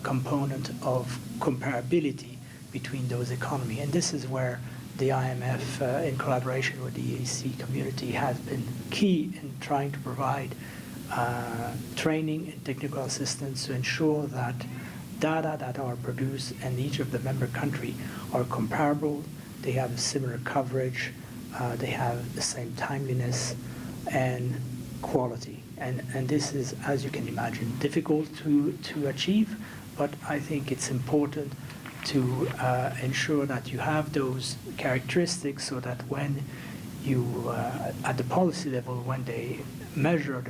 component of comparability between those economies. And this is where the IMF, in collaboration with the EAC community, has been key in trying to provide training and technical assistance to ensure that data that are produced in each of the member countries are comparable, they have a similar coverage, they have the same timeliness and quality. And this is, as you can imagine, difficult to achieve, but I think it's important to ensure that you have those characteristics so that when you, at the policy level, when they measure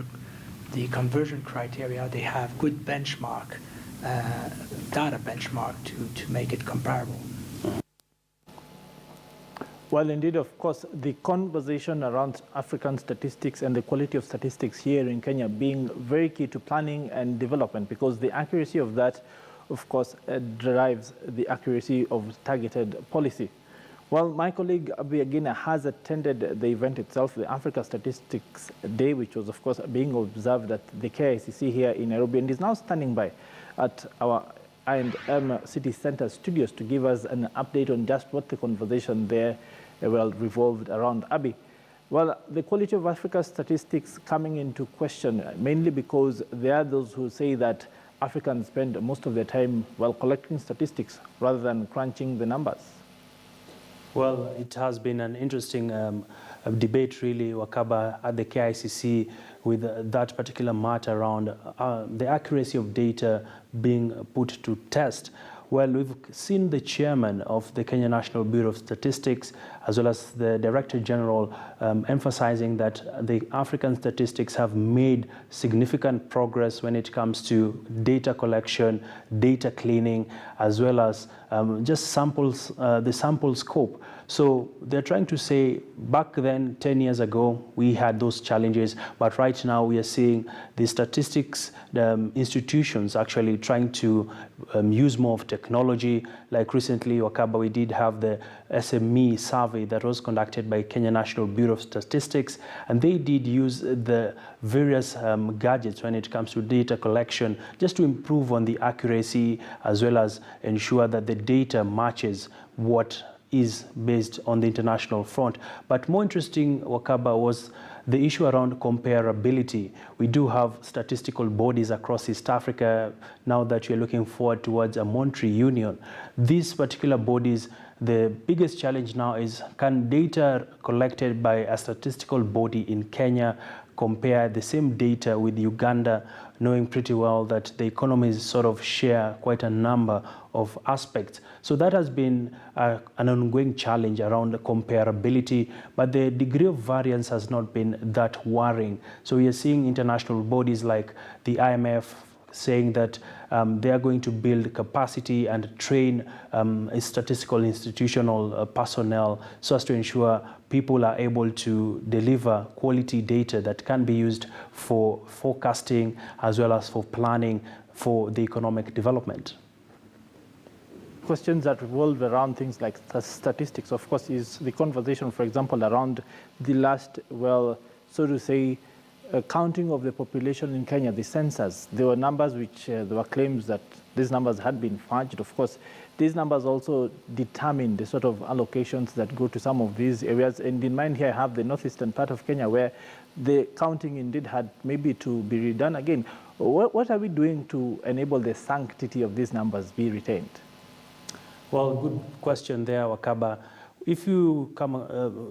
the conversion criteria, they have good benchmark, data benchmark to make it comparable. Well, indeed, of course, the conversation around African statistics and the quality of statistics here in Kenya being very key to planning and development, because the accuracy of that, of course, drives the accuracy of targeted policy. Well, my colleague Abi Agina has attended the event itself, the Africa Statistics Day, which was, of course, being observed at the KICC here in Nairobi, and is now standing by at our I&M City Center studios to give us an update on just what the conversation there revolved around. Abi, well, the quality of Africa's statistics coming into question, mainly because there are those who say that Africans spend most of their time collecting statistics rather than crunching the numbers. Well, it has been an interesting debate, really, Wakaba, at the KICC with that particular matter around the accuracy of data being put to test. Well, we've seen the chairman of the Kenya National Bureau of Statistics, as well as the Director General, emphasizing that the African statistics have made significant progress when it comes to data collection, data cleaning, as well as just samples, the sample scope. So they're trying to say back then, 10 years ago, we had those challenges, but right now we are seeing the statistics institutions actually trying to use more of technology. Like recently, Wakaba, we did have the SME survey that was conducted by Kenya National Bureau of Statistics, and they did use the various gadgets when it comes to data collection just to improve on the accuracy as well as ensure that the data matches what is based on the international front. But more interesting, Wakaba, was the issue around comparability. We do have statistical bodies across East Africa now that we're looking forward towards a monetary union. These particular bodies, the biggest challenge now is, can data collected by a statistical body in Kenya compare the same data with Uganda, knowing pretty well that the economies sort of share quite a number of aspects. So that has been an ongoing challenge around the comparability, but the degree of variance has not been that worrying. So we are seeing international bodies like the IMF saying that they are going to build capacity and train statistical institutional personnel so as to ensure people are able to deliver quality data that can be used for forecasting as well as for planning for the economic development. Questions that revolve around things like statistics, of course, is the conversation, for example, around the last, so to say, counting of the population in Kenya, the census. There were numbers which there were claims that these numbers had been fudged. Of course, these numbers also determine the sort of allocations that go to some of these areas. And in mind here, I have the northeastern part of Kenya where the counting indeed had maybe to be redone again. What are we doing to enable the sanctity of these numbers be retained? Well, good question there, Wakaba. If you come,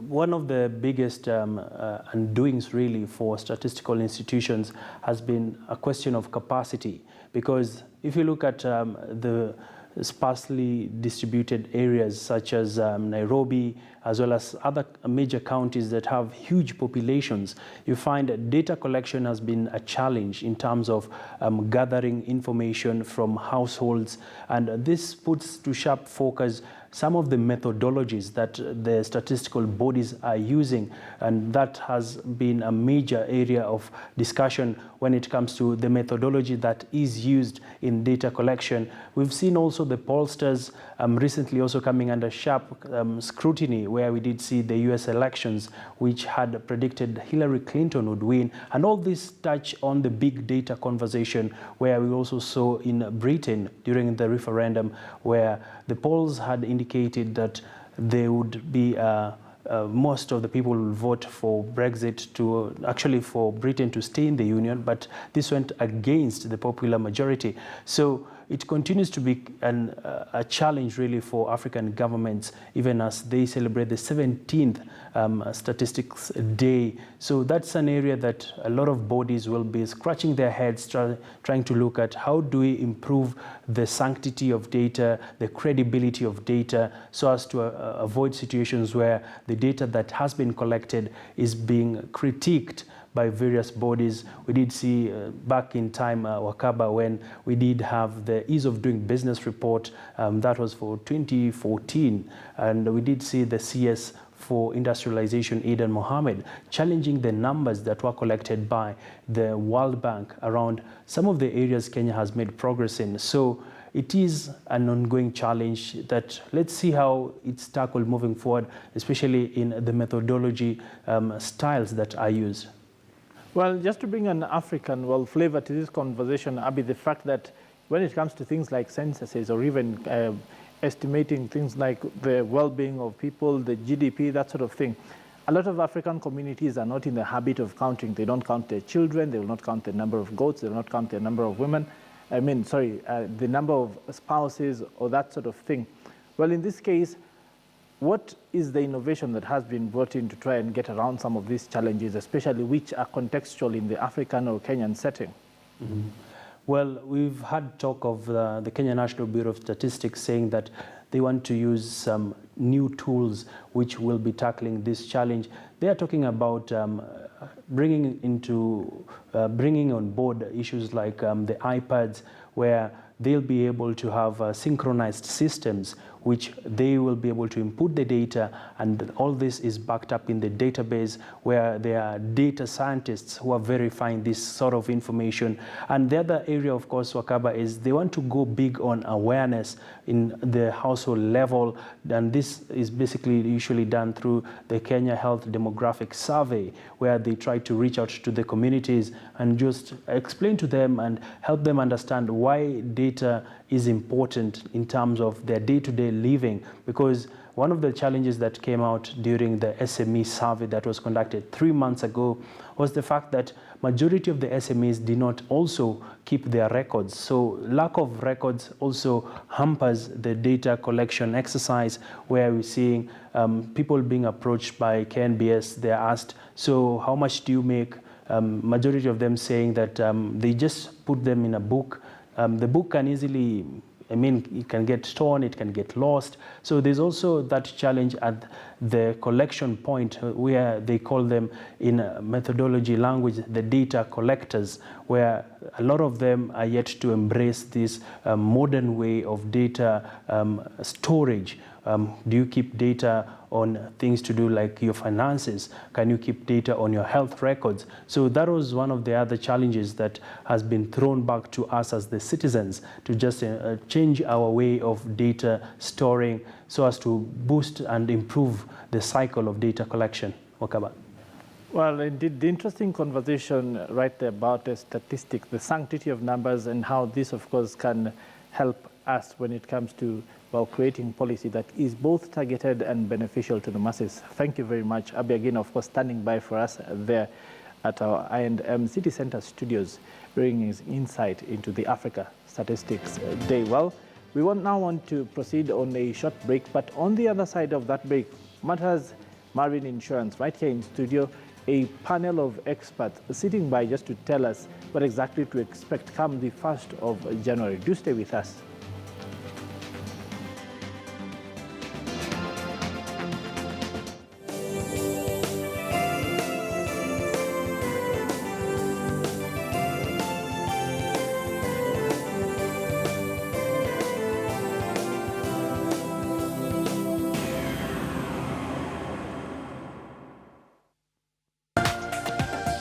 one of the biggest undoings really for statistical institutions has been a question of capacity, because if you look at the sparsely distributed areas such as Nairobi, as well as other major counties that have huge populations, you find that data collection has been a challenge in terms of gathering information from households, and this puts to sharp focus some of the methodologies that the statistical bodies are using, and that has been a major area of discussion when it comes to the methodology that is used in data collection. We've seen also also the pollsters recently also coming under sharp scrutiny, where we did see the US elections, which had predicted Hillary Clinton would win. And all this touch on the big data conversation, where we also saw in Britain during the referendum, where the polls had indicated that there would be most of the people will vote for Brexit to actually for Britain to stay in the Union, but this went against the popular majority. So it continues to be a challenge really for African governments, even as they celebrate the 17th Statistics Day. So that's an area that a lot of bodies will be scratching their heads, trying to look at how do we improve the sanctity of data, the credibility of data, so as to avoid situations where the data that has been collected is being critiqued by various bodies. We did see back in time, Wakaba, when we did have the Ease of Doing Business report, that was for 2014, and we did see the CS for Industrialization, Aidan Mohammed, challenging the numbers that were collected by the World Bank around some of the areas Kenya has made progress in. So it is an ongoing challenge that let's see how it's tackled moving forward, especially in the methodology styles that are used. Well, just to bring an African flavor to this conversation, Abi, the fact that when it comes to things like censuses or even estimating things like the well-being of people, the GDP, that sort of thing, a lot of African communities are not in the habit of counting. They don't count their children, they will not count the number of goats, they will not count the number of women, the number of spouses or that sort of thing. Well, in this case, what is the innovation that has been brought in to try and get around some of these challenges, especially which are contextual in the African or Kenyan setting? Mm-hmm. Well, we've had talk of the Kenya National Bureau of Statistics saying that they want to use some new tools which will be tackling this challenge. They are talking about bringing on board issues like the iPads, where they'll be able to have synchronized systems which they will be able to input the data, and all this is backed up in the database where there are data scientists who are verifying this sort of information. And the other area, of course, Wakaba, is they want to go big on awareness in the household level, and this is basically usually done through the Kenya Health Demographic Survey, where they try to reach out to the communities and just explain to them and help them understand why data is important in terms of their day-to-day living. Because one of the challenges that came out during the SME survey that was conducted 3 months ago was the fact that majority of the SMEs did not also keep their records. So lack of records also hampers the data collection exercise, where we're seeing people being approached by KNBS. They're asked, so how much do you make? Majority of them saying that they just put them in a book. The book can easily, it can get torn, it can get lost. So there's also that challenge at the collection point, where they call them in methodology language the data collectors, where a lot of them are yet to embrace this modern way of data storage. Do you keep data on things to do like your finances? Can you keep data on your health records? So that was one of the other challenges that has been thrown back to us as the citizens, to just change our way of data storing so as to boost and improve the cycle of data collection. Wakaba. Well, indeed, the interesting conversation right there about the statistics, the sanctity of numbers, and how this, of course, can help us when it comes to creating policy that is both targeted and beneficial to the masses. Thank you very much. Abi, again, of course, standing by for us there at our I&M City Center studios, bringing his insight into the Africa Statistics Day. Well, we now want to proceed on a short break, but on the other side of that break, matters marine insurance. Right here in studio, a panel of experts sitting by just to tell us what exactly to expect come the 1st of January. Do stay with us.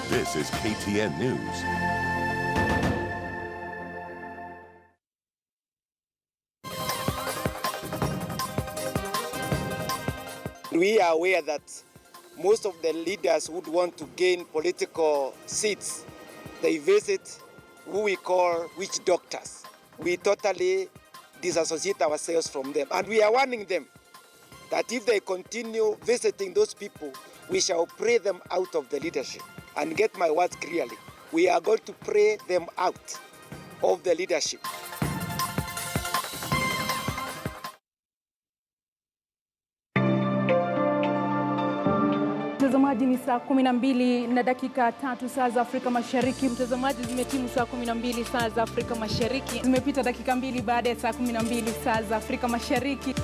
This is KTN News. We are aware that most of the leaders would want to gain political seats. They visit who we call witch doctors. We totally disassociate ourselves from them. And we are warning them that if they continue visiting those people, we shall pray them out of the leadership. And get my words clearly, we are going to pray them out of the leadership. Mtazamaji, ni saa 12 na dakika 3 saa za Afrika Mashariki. Mtazamaji, zimetimu saa 12 saa za Afrika Mashariki. Zimepita dakika 2 baada ya saa 12 saa za Afrika Mashariki.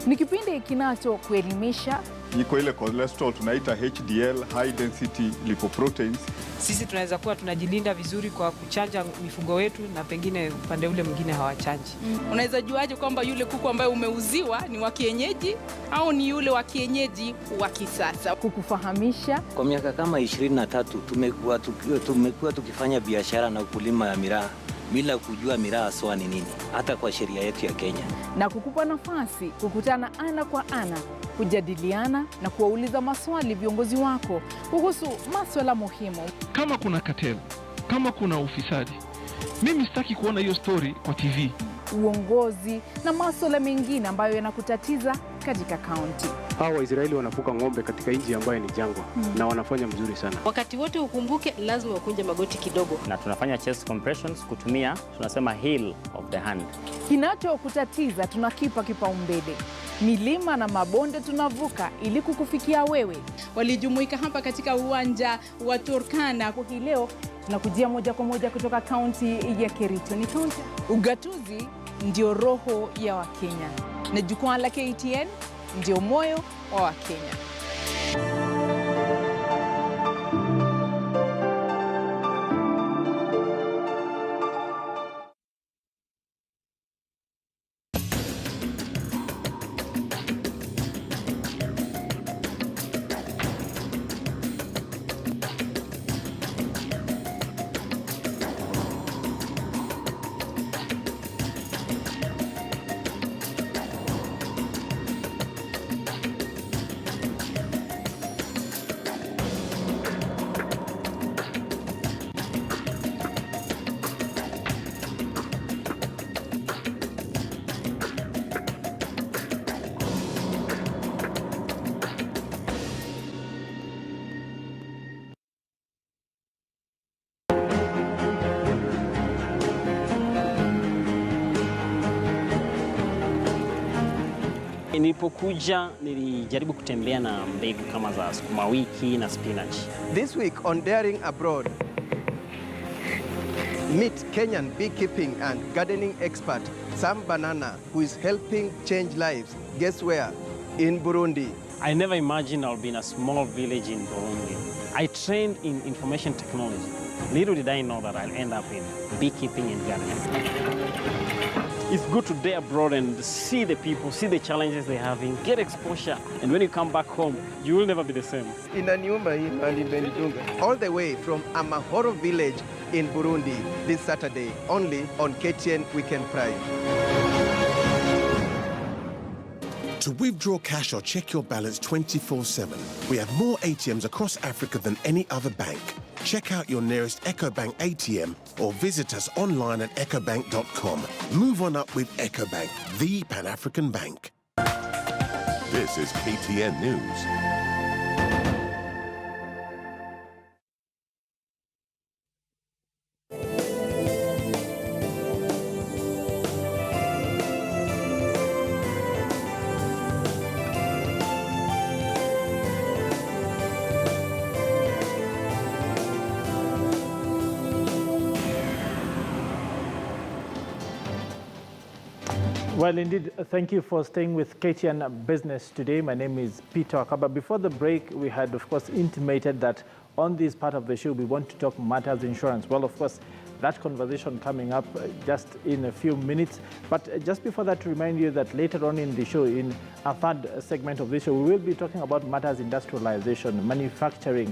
Ni kipindi kinacho kuelimisha. Iko ile cholesterol tunaita HDL, high density lipoproteins. Sisi tunaweza kuwa tunajilinda vizuri kwa kuchanja mifugo wetu na pengine upande ule mwingine hawachanji. Unaweza juaje kwamba yule kuku ambaye umeuziwa ni wa kienyeji au ni yule wa kienyeji wa kisasa? Kukufahamisha. Kwa miaka kama 23 tumekuwa tukifanya biashara na ukulima ya miraa bila kujua miraa haswa ni nini, hata kwa sheria yetu ya Kenya. Na kukupa nafasi kukutana ana kwa ana, kujadiliana na kuwauliza maswali viongozi wako kuhusu masuala muhimu. Kama kuna cartel, kama kuna ufisadi, mimi sitaki kuona hiyo story kwa TV. Uongozi na masuala mengine ambayo yanakutatiza katika kaunti. Hawa Waisraeli wanafuka ng'ombe katika nchi ambayo ni jangwa na wanafanya mzuri sana. Wakati wote ukumbuke lazima ukunje magoti kidogo. Na tunafanya chest compressions kutumia tunasema heel of the hand. Kinachokutatiza tunakipa kipaumbele. Milima na mabonde tunavuka ili kukufikia wewe. Walijumuika hapa katika uwanja wa Turkana kwa hii leo. Tunakujia moja kwa moja kutoka kaunti ya Kericho. Ni kaunti. Ugatuzi ndio roho ya Wakenya na jukwaa la KTN ndio moyo wa Wakenya. Nilipokuja nilijaribu kutembea na mbegu kama za sukuma wiki na spinach. This week on Daring Abroad, meet Kenyan beekeeping and gardening expert Sam Banana, who is helping change lives. Guess where? In Burundi. I never imagined I'll be in a small village in Burundi. I trained in information technology. Little did I know that I'll end up in beekeeping and gardening. It's good to dare abroad and see the people, see the challenges they're having, get exposure. And when you come back home, you will never be the same. All the way from Amahoro village in Burundi this Saturday, only on KTN Weekend Prime. To withdraw cash or check your balance 24/7, we have more ATMs across Africa than any other bank. Check out your nearest EcoBank ATM or visit us online at ecobank.com. Move on up with EcoBank, the Pan-African bank. This is KTN News. Well, indeed, thank you for staying with KTN Business today. My name is Peter Akaba. Before the break, we had, of course, intimated that on this part of the show, we want to talk matters insurance. Well, of course, that conversation coming up just in a few minutes. But just before that, to remind you that later on in the show, in our third segment of the show, we will be talking about matters industrialization, manufacturing,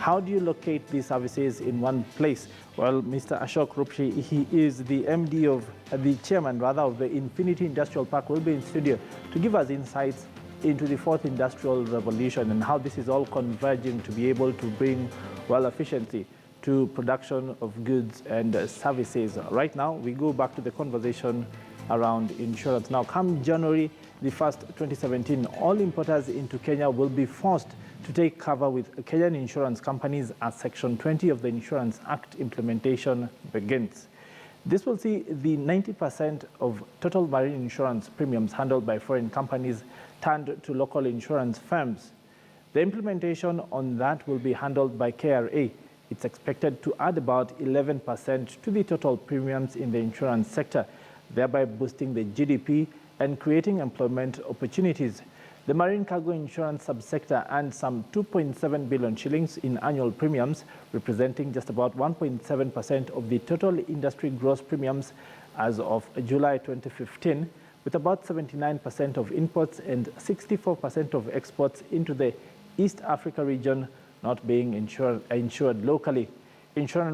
How do you locate these services in one place? Well, Mr. Ashok Rupshi, he is the MD of the chairman, rather, of the Infinity Industrial Park, will be in studio to give us insights into the fourth industrial revolution and how this is all converging to be able to bring, well, efficiency to production of goods and services. Right now, we go back to the conversation around insurance. Now, come January the 1st, 2017, all importers into Kenya will be forced to take cover with Kenyan insurance companies as Section 20 of the Insurance Act implementation begins. This will see the 90% of total marine insurance premiums handled by foreign companies turned to local insurance firms. The implementation on that will be handled by KRA. It's expected to add about 11% to the total premiums in the insurance sector, thereby boosting the GDP and creating employment opportunities. The marine cargo insurance subsector earned some 2.7 billion shillings in annual premiums, representing just about 1.7% of the total industry gross premiums as of July 2015, with about 79% of imports and 64% of exports into the East Africa region not being insured locally. Insurance